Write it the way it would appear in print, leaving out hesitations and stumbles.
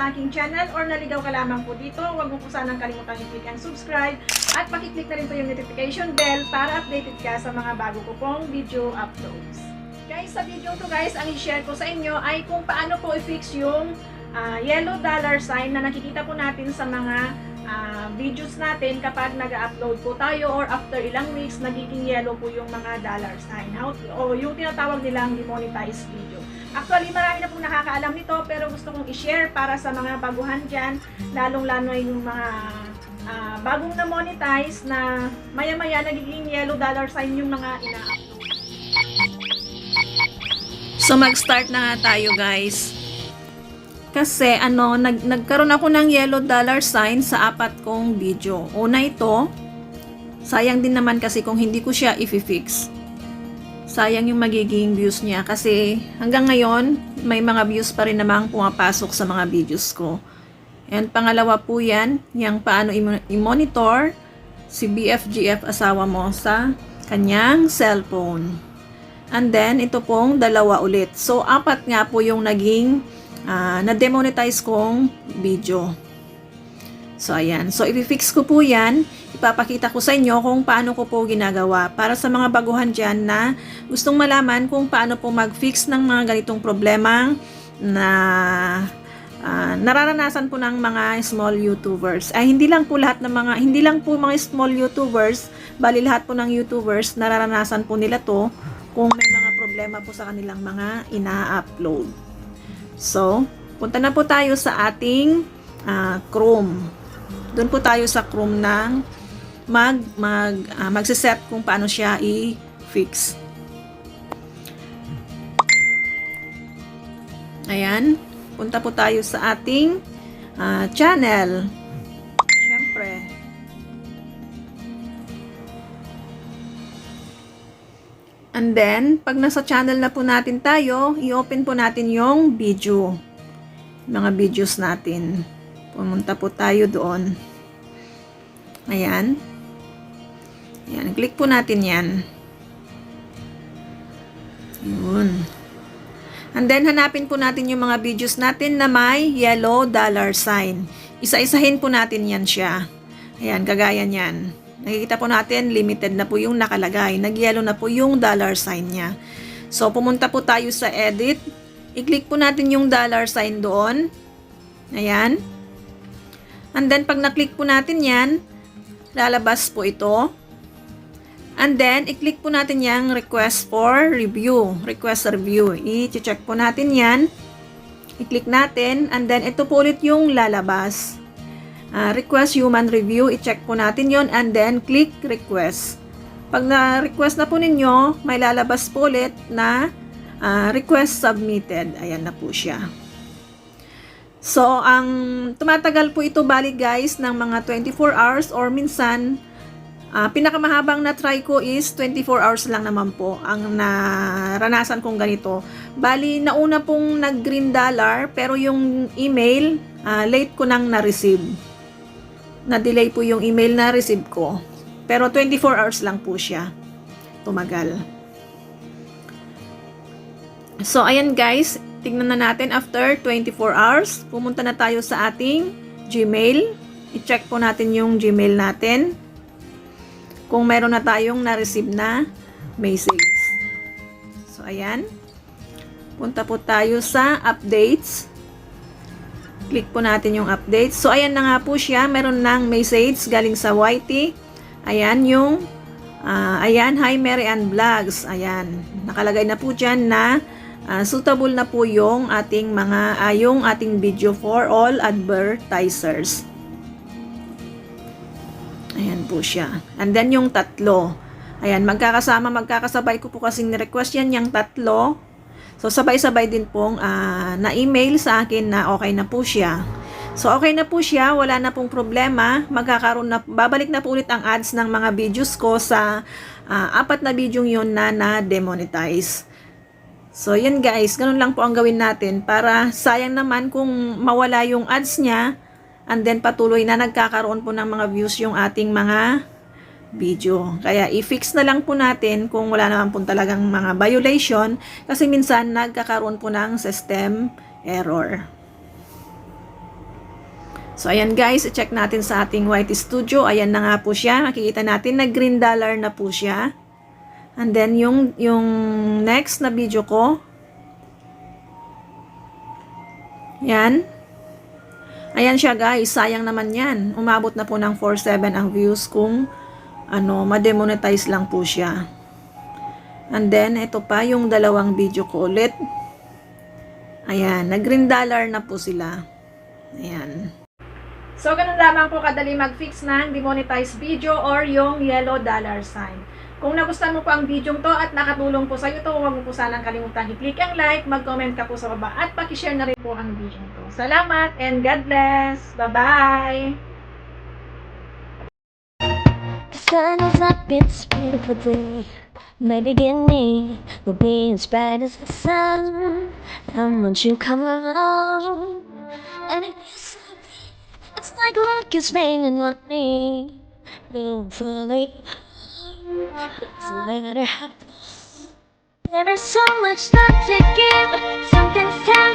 sa aking channel or naligaw ka lamang po dito, huwag mo po sanang kalimutan i-click ang subscribe at pakiclick na rin po yung notification bell para updated ka sa mga bago ko pong video uploads. Guys, sa video to guys, ang i-share ko sa inyo ay kung paano po i-fix yung yellow dollar sign na nakikita po natin sa mga videos natin kapag nag-upload po tayo or after ilang weeks nagiging yellow po yung mga dollar sign o yung tinatawag nilang demonetized video. Actually marami na po nakakaalam nito pero gusto kong i-share para sa mga baguhan dyan, lalong-lalo yung mga bagong na monetize na maya-maya nagiging yellow dollar sign yung mga ina-upload. So mag-start na nga tayo guys. Kasi nagkaroon ako ng yellow dollar sign sa 4 kong video. Una ito, sayang din naman kasi kung hindi ko siya i-fix. Sayang yung magiging views niya kasi hanggang ngayon may mga views pa rin namang pumapasok sa mga videos ko. And pangalawa po yan, yung paano i-monitor si BFGF asawa mo sa kanyang cellphone. And then ito pong dalawa ulit. So 4 nga po yung naging na-demonetize kong video. So, ayan. So, i-fix ko po yan. Ipapakita ko sa inyo kung paano ko po ginagawa. Para sa mga baguhan dyan na gustong malaman kung paano po mag-fix ng mga ganitong problema na nararanasan po ng mga small YouTubers. Ay, hindi lang po mga small YouTubers, bali lahat po ng YouTubers, nararanasan po nila to kung may mga problema po sa kanilang mga ina-upload. So, punta na po tayo sa ating Chrome. Doon po tayo sa Chrome ng magsiset kung paano siya i-fix. Ayan. Punta po tayo sa ating channel. Siyempre. And then, pag nasa channel na po natin tayo, i-open po natin yung video. Mga videos natin. Pumunta po tayo doon. Ayan. Ayan, click po natin yan. Yun. And then, hanapin po natin yung mga videos natin na may yellow dollar sign. Isa-isahin po natin yan siya. Ayan, kagaya niyan. Nakikita po natin, limited na po yung nakalagay. Nag-yellow na po yung dollar sign niya. So, pumunta po tayo sa edit. I-click po natin yung dollar sign doon. Ayan. And then, pag na-click po natin yan, lalabas po ito. And then, i-click po natin yung request for review. Request review. I-check po natin yan. I-click natin. And then, ito po ulit yung lalabas. Request human review, i-check po natin yon and then click request. Pag na-request na po ninyo, may lalabas po ulit na request submitted. Ayan na po siya. So, ang tumatagal po ito bali guys ng mga 24 hours or minsan, pinakamahabang na try ko is 24 hours lang naman po ang naranasan kong ganito. Bali, nauna pong nag-green dollar pero yung email, late ko nang na-receive. Na-delay po yung email na receive ko. Pero 24 hours lang po siya. Tumagal. So, ayan guys. Tignan na natin after 24 hours. Pumunta na tayo sa ating Gmail. I-check po natin yung Gmail natin. Kung meron na tayong na-receive na message. So, ayan. Punta po tayo sa updates. Click po natin yung update. So, ayan na nga po siya. Meron ng message galing sa YT. Ayan yung, ayan, Hi Mary Ann Vlogs. Ayan, nakalagay na po dyan na suitable na po yung ating yung ating video for all advertisers. Ayan po siya. And then yung tatlo. Ayan, magkakasabay ko po kasing ni-request yan yung tatlo. So, sabay-sabay din pong na-email sa akin na okay na po siya. So, okay na po siya. Wala na pong problema. Babalik na po ulit ang ads ng mga videos ko sa 4 na video yun na na-demonetize. So, yan guys. Ganun lang po ang gawin natin para sayang naman kung mawala yung ads niya and then patuloy na nagkakaroon po ng mga views yung ating mga video. Kaya i-fix na lang po natin kung wala naman po talagang mga violation kasi minsan nagkakaroon po ng system error. So, ayan guys, i-check natin sa ating YT Studio. Ayan na nga po siya. Makikita natin na green dollar na po siya. And then, yung next na video ko. Yan. Ayan siya guys. Sayang naman yan. Umabot na po ng 4.7 ang views kung ma-demonetize lang po siya. And then, ito pa yung dalawang video ko ulit. Ayan. Nag-green dollar na po sila. Ayan. So, ganun lamang po kadali mag-fix ng demonetized video or yung yellow dollar sign. Kung nagustuhan mo po ang video to at nakatulong po sa iyo to, huwag mo po sanang kalimutan i-click ang like, mag-comment ka po sa baba at pakishare na rin po ang video to. Salamat and God bless! Bye-bye! The sun is up, it's a beautiful day. My beginning will be as bright as the sun. And once you come along, and it's like luck is raining on me. Hopefully, it's a matter how. There is so much love to give. Something's telling